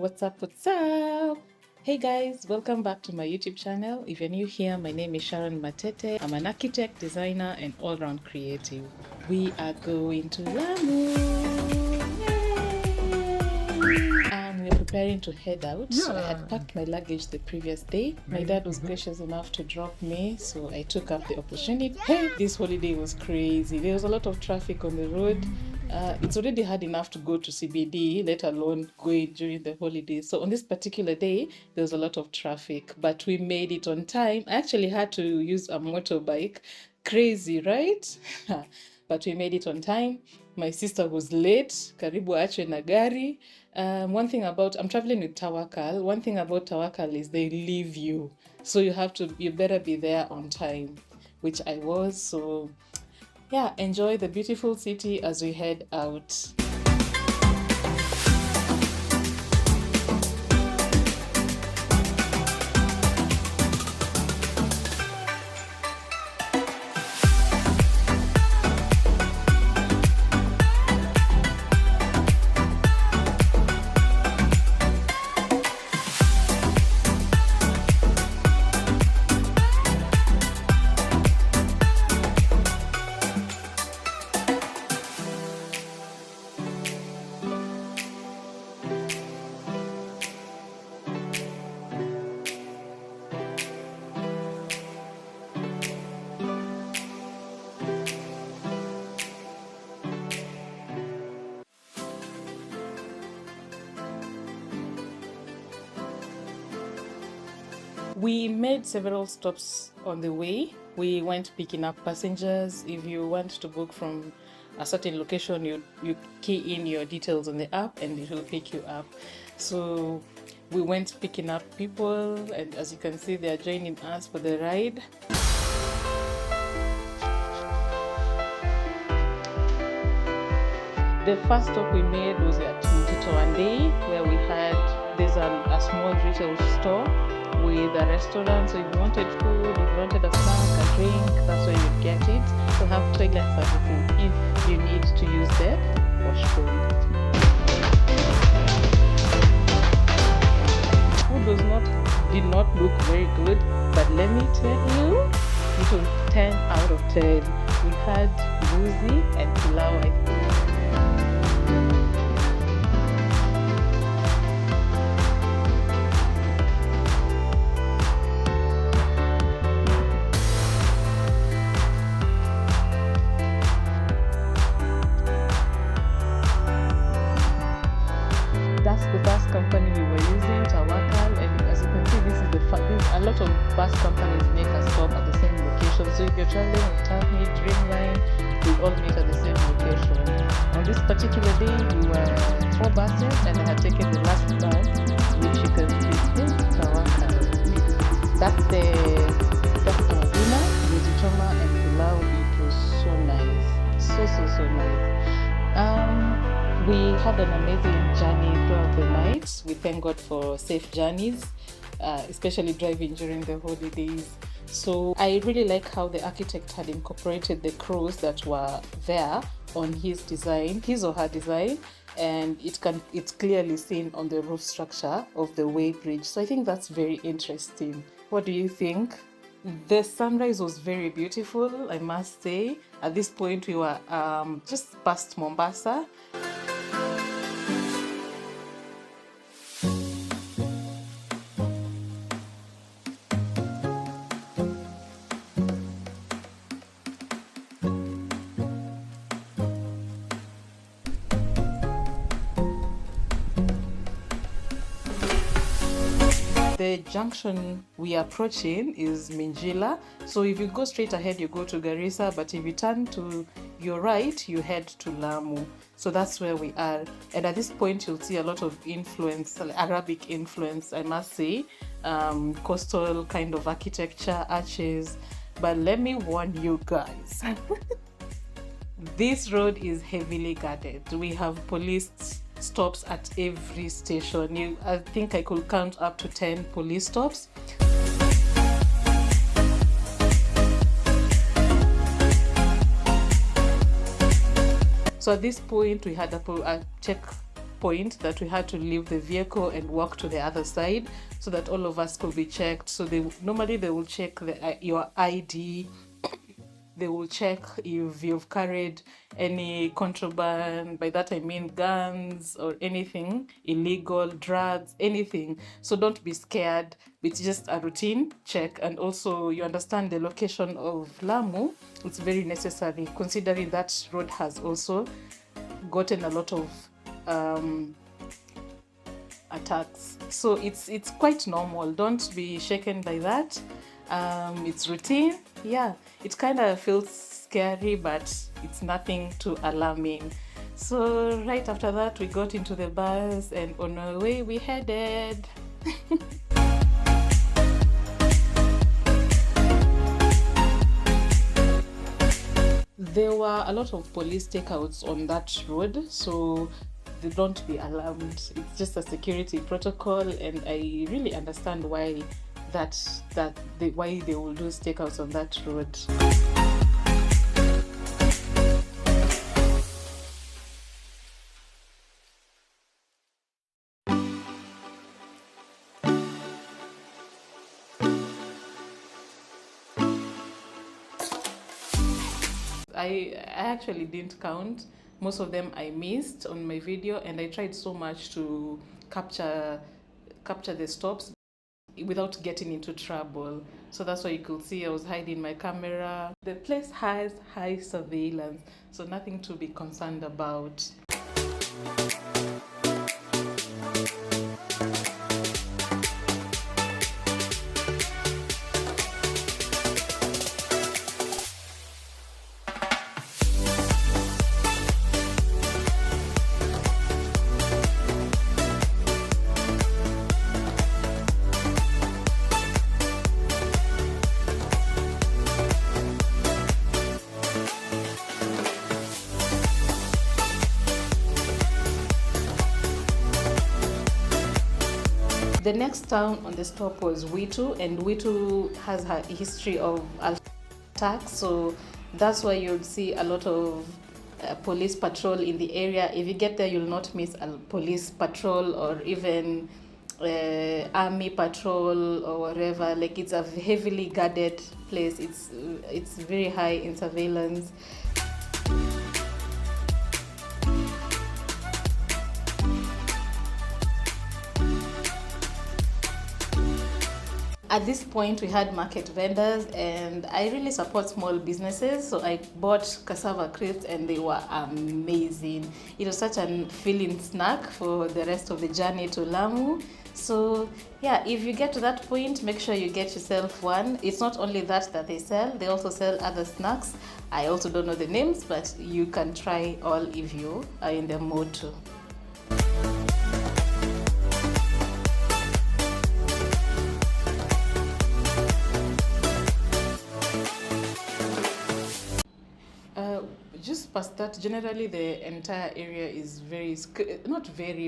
what's up, what's up? Hey guys, welcome back to my YouTube channel. If you're new here, my name is Sharon Matete. I'm an architect, designer, and all-round creative. We are going to Lamu. Yay! And we're preparing to head out. So I had packed my luggage the previous day. My dad was gracious enough to drop me, so I took up the opportunity. Hey, this holiday was crazy. There was a lot of traffic on the road. It's already hard enough to go to CBD, let alone going during the holidays. So on this particular day, there was a lot of traffic, but we made it on time. I actually had to use a motorbike. Crazy, right? But we made it on time. My sister was late. Karibu achwe na gari. I'm traveling with Tawakal. One thing about Tawakal is they leave you. So you better be there on time, which I was. So yeah, enjoy the beautiful city as we head out. We made several stops on the way. We went picking up passengers. If you want to book from a certain location, you key in your details on the app and it will pick you up. So we went picking up people, and as you can see, they are joining us for the ride. The first stop we made was at Mtito, where there's a small retail store with a restaurant. So if you wanted food, if you wanted a snack, a drink, that's where you'd get it. So have toilet services if you need to use the washroom. Food did not look very good, but let me tell you, it was 10 out of 10. We had buzi and pilau, I think. That's the bus company we were using, Tawakal, and as you can see, a lot of bus companies make a stop at the same location. So if you're traveling with Tahi, Dreamline, we all meet at the same location. On this particular day, we were 4 buses, and I had taken the last one, which you can see is Tawakal. That's our dinner, Choma and pilau. It was so nice, so nice. We had an amazing journey throughout the night. We thank God for safe journeys, especially driving during the holidays. So I really like how the architect had incorporated the crows that were there on his or her design, and it's clearly seen on the roof structure of the weighbridge. So I think that's very interesting. What do you think? The sunrise was very beautiful, I must say. At this point, we were just past Mombasa. The junction we are approaching is Minjila. So if you go straight ahead, you go to Garissa, but if you turn to your right, you head to Lamu. So that's where we are. And at this point, you'll see a lot of influence, Arabic influence, I must say, coastal kind of architecture, arches. But let me warn you guys, this road is heavily guarded. We have police stops at every station. I think I could count up to 10 police stops. So at this point, we had a check point that we had to leave the vehicle and walk to the other side so that all of us could be checked. So normally they will check your ID. They will check if you've carried any contraband. By that I mean guns or anything illegal, drugs, anything. So don't be scared. It's just a routine check. And also you understand the location of Lamu. It's very necessary considering that road has also gotten a lot of attacks. So it's quite normal. Don't be shaken by that. It's routine. Yeah, it kind of feels scary, but it's nothing too alarming. So right after that we got into the bus and on our way we headed. There were a lot of police takeouts on that road, so don't be alarmed. It's just a security protocol, and I really understand why why they will do stakeouts on that road. I actually didn't count. Most of them I missed on my video, and I tried so much to capture the stops without getting into trouble. So that's why you could see I was hiding my camera. The place has high surveillance, so nothing to be concerned about. The next town on the stop was Witu, and Witu has a history of attacks, so that's why you'll see a lot of police patrol in the area. If you get there, you'll not miss a police patrol or even army patrol or whatever. Like, it's a heavily guarded place. It's very high in surveillance. At this point, we had market vendors, and I really support small businesses, so I bought cassava crisps and they were amazing. It was such a filling snack for the rest of the journey to Lamu. So yeah, if you get to that point, make sure you get yourself one. It's not only that they sell, they also sell other snacks. I also don't know the names, but you can try all if you are in the mood to. Just past that, generally the entire area is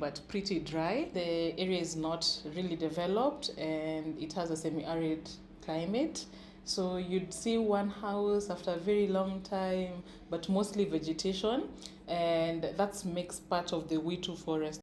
but pretty dry. The area is not really developed, and it has a semi-arid climate. So you'd see one house after a very long time, but mostly vegetation, and that makes part of the Witu forest.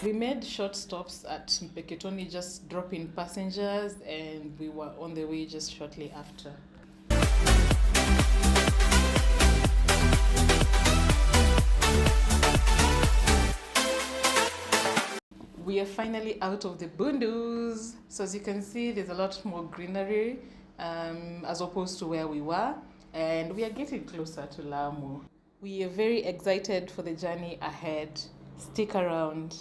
We made short stops at Mpeketoni, just dropping passengers, and we were on the way just shortly after. We are finally out of the bundus. So as you can see, there's a lot more greenery as opposed to where we were. And we are getting closer to Lamu. We are very excited for the journey ahead. Stick around.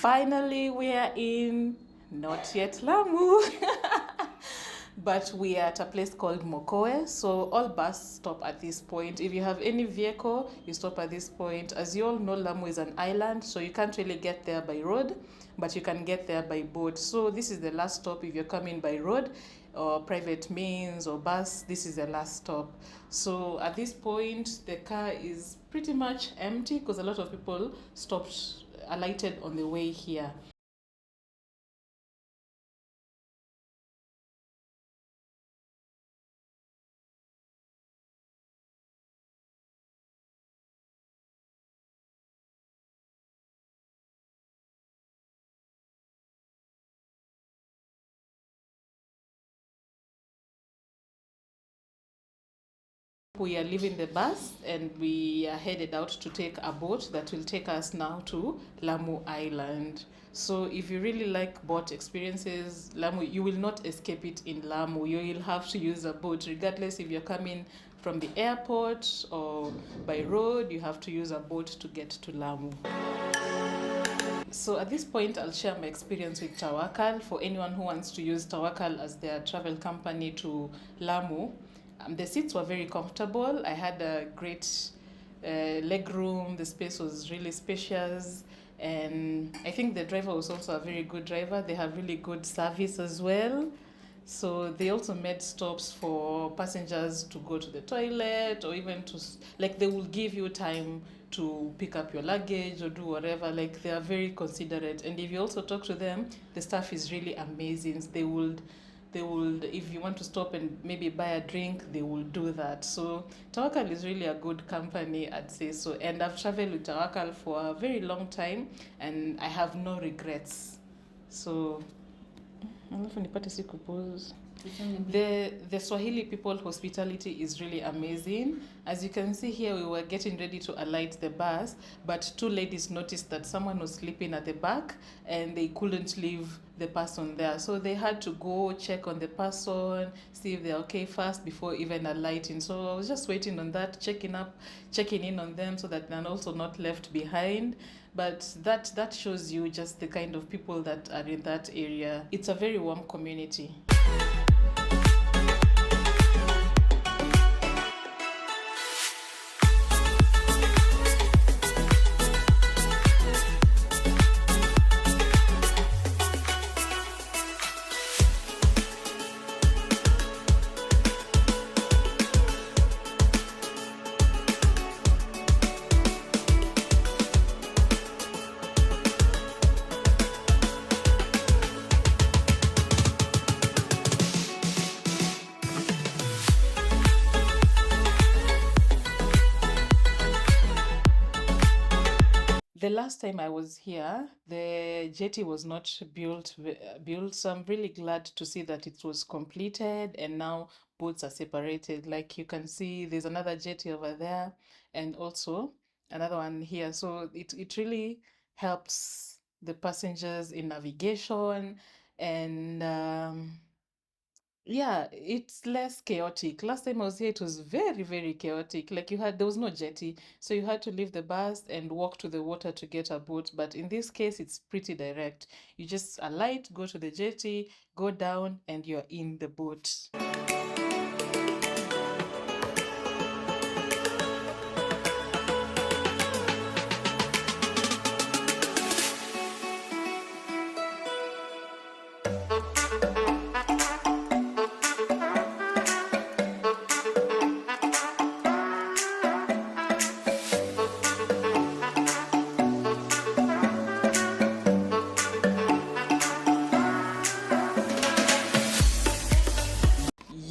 Finally, we are in, not yet Lamu, but we are at a place called Mokowe. So all bus stop at this point. If you have any vehicle, you stop at this point. As you all know, Lamu is an island, so you can't really get there by road, but you can get there by boat. So this is the last stop if you're coming by road or private means or bus. This is the last stop. So at this point, the car is pretty much empty because a lot of people alighted on the way here. We are leaving the bus and we are headed out to take a boat that will take us now to Lamu Island. So if you really like boat experiences, Lamu, you will not escape it in Lamu. You will have to use a boat regardless if you're coming from the airport or by road, you have to use a boat to get to Lamu. So at this point, I'll share my experience with Tawakal for anyone who wants to use Tawakal as their travel company to Lamu. The seats were very comfortable. I had a great leg room. The space was really spacious. And I think the driver was also a very good driver. They have really good service as well. So they also made stops for passengers to go to the toilet or even to, like, they will give you time to pick up your luggage or do whatever. Like, they are very considerate. And if you also talk to them, the staff is really amazing. They would, if you want to stop and maybe buy a drink, they will do that. So Tawakal is really a good company, I'd say so. And I've traveled with Tawakal for a very long time and I have no regrets. So alafu nipate siku pause. The Swahili people hospitality is really amazing. As you can see here, we were getting ready to alight the bus, but two ladies noticed that someone was sleeping at the back and they couldn't leave the person there. So they had to go check on the person, see if they're okay first before even alighting. So I was just waiting on that, checking in on them so that they're also not left behind. But that shows you just the kind of people that are in that area. It's a very warm community. The last time I was here, the jetty was not built, so I'm really glad to see that it was completed and now boats are separated. Like you can see, there's another jetty over there and also another one here. So it really helps the passengers in navigation and yeah, it's less chaotic. Last time I was here, it was very, very chaotic. Like there was no jetty, so you had to leave the bus and walk to the water to get a boat. But in this case, it's pretty direct. You just alight, go to the jetty, go down, and you're in the boat.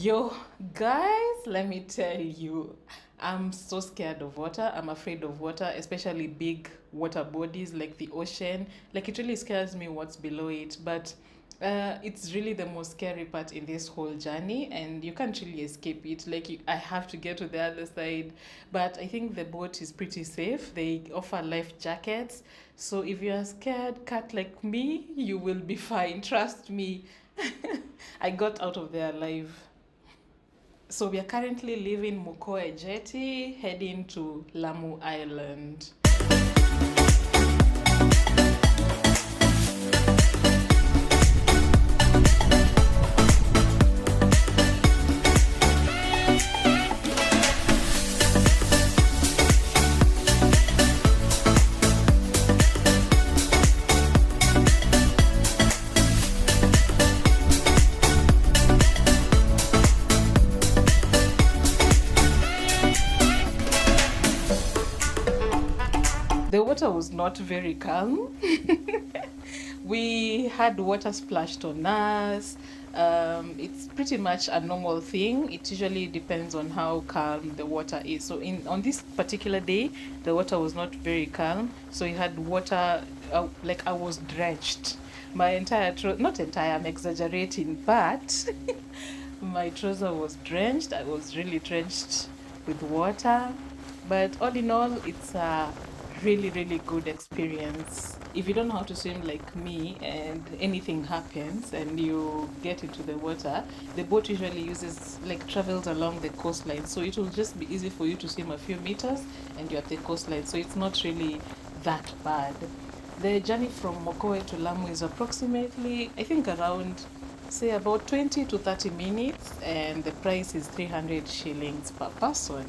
Yo, guys, let me tell you, I'm so scared of water. I'm afraid of water, especially big water bodies like the ocean. Like, it really scares me what's below it. But it's really the most scary part in this whole journey, and you can't really escape it. Like, I have to get to the other side. But I think the boat is pretty safe. They offer life jackets. So if you are scared, cat like me, you will be fine. Trust me. I got out of there alive. So we are currently leaving Mokowe jetty, heading to Lamu Island. The water was not very calm. We had water splashed on us. It's pretty much a normal thing. It usually depends on how calm the water is. So on this particular day, the water was not very calm. So you had water, like I was drenched. My entire, not entire, I'm exaggerating, but my trouser was drenched. I was really drenched with water. But all in all, it's a really, really good experience. If you don't know how to swim like me and anything happens and you get into the water, the boat usually travels along the coastline. So it will just be easy for you to swim a few meters and you're at the coastline. So it's not really that bad. The journey from Mokowe to Lamu is approximately, I think around, say about 20 to 30 minutes, and the price is 300 shillings per person.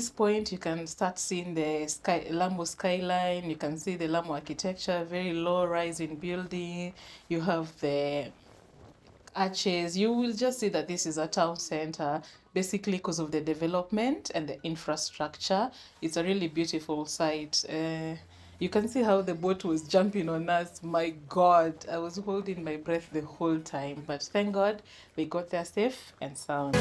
this point, you can start seeing the Lamu skyline. You can see the Lamu architecture, very low rising building. You have the arches. You will just see that this is a town center, basically because of the development and the infrastructure. It's a really beautiful site. You can see how the boat was jumping on us. My God, I was holding my breath the whole time, but thank God we got there safe and sound.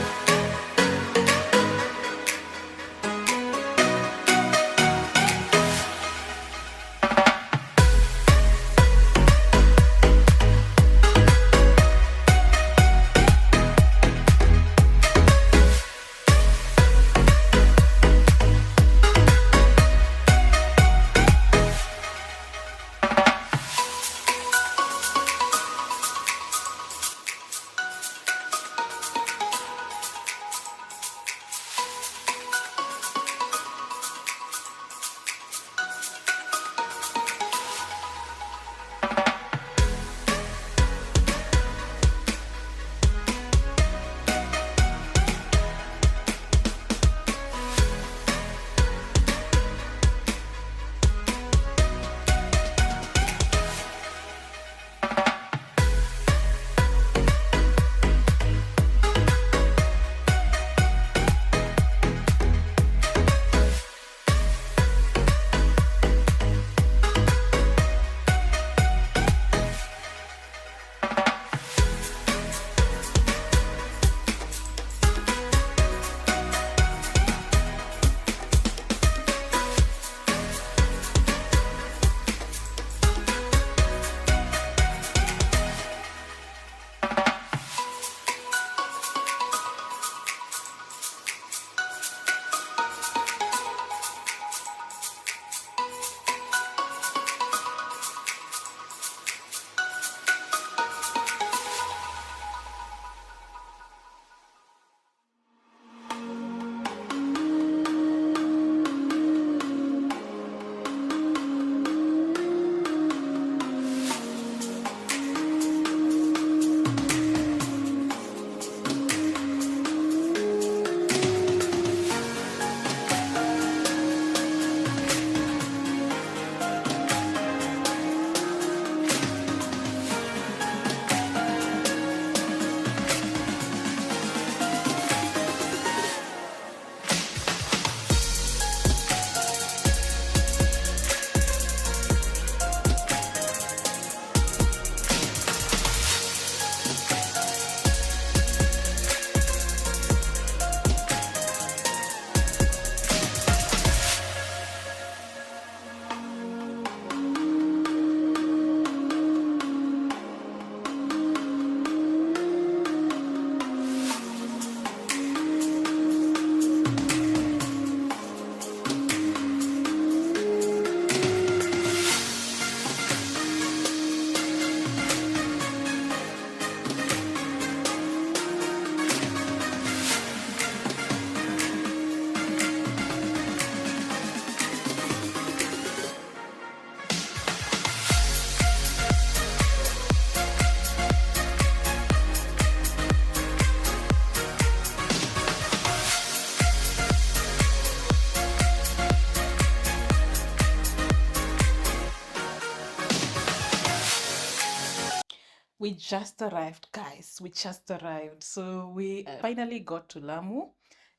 We just arrived, guys. We just arrived. So we finally got to Lamu,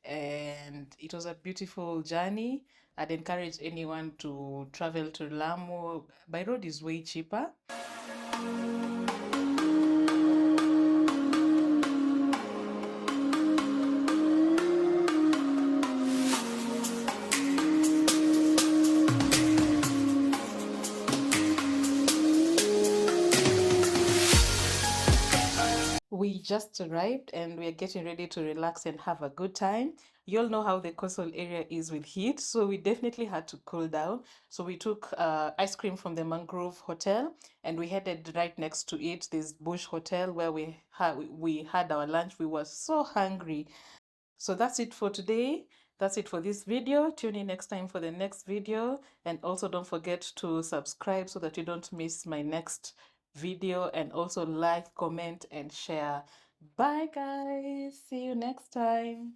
and it was a beautiful journey. I'd encourage anyone to travel to Lamu. By road is way cheaper. We just arrived and we're getting ready to relax and have a good time. You all know how the coastal area is with heat, so we definitely had to cool down. So we took ice cream from the Mangrove Hotel and we headed right next to it, this Bush Hotel, where we had our lunch. We were so hungry. So that's it for today. That's it for this video. Tune in next time for the next video, and also don't forget to subscribe so that you don't miss my next video, and also like, comment and share. Bye guys, see you next time.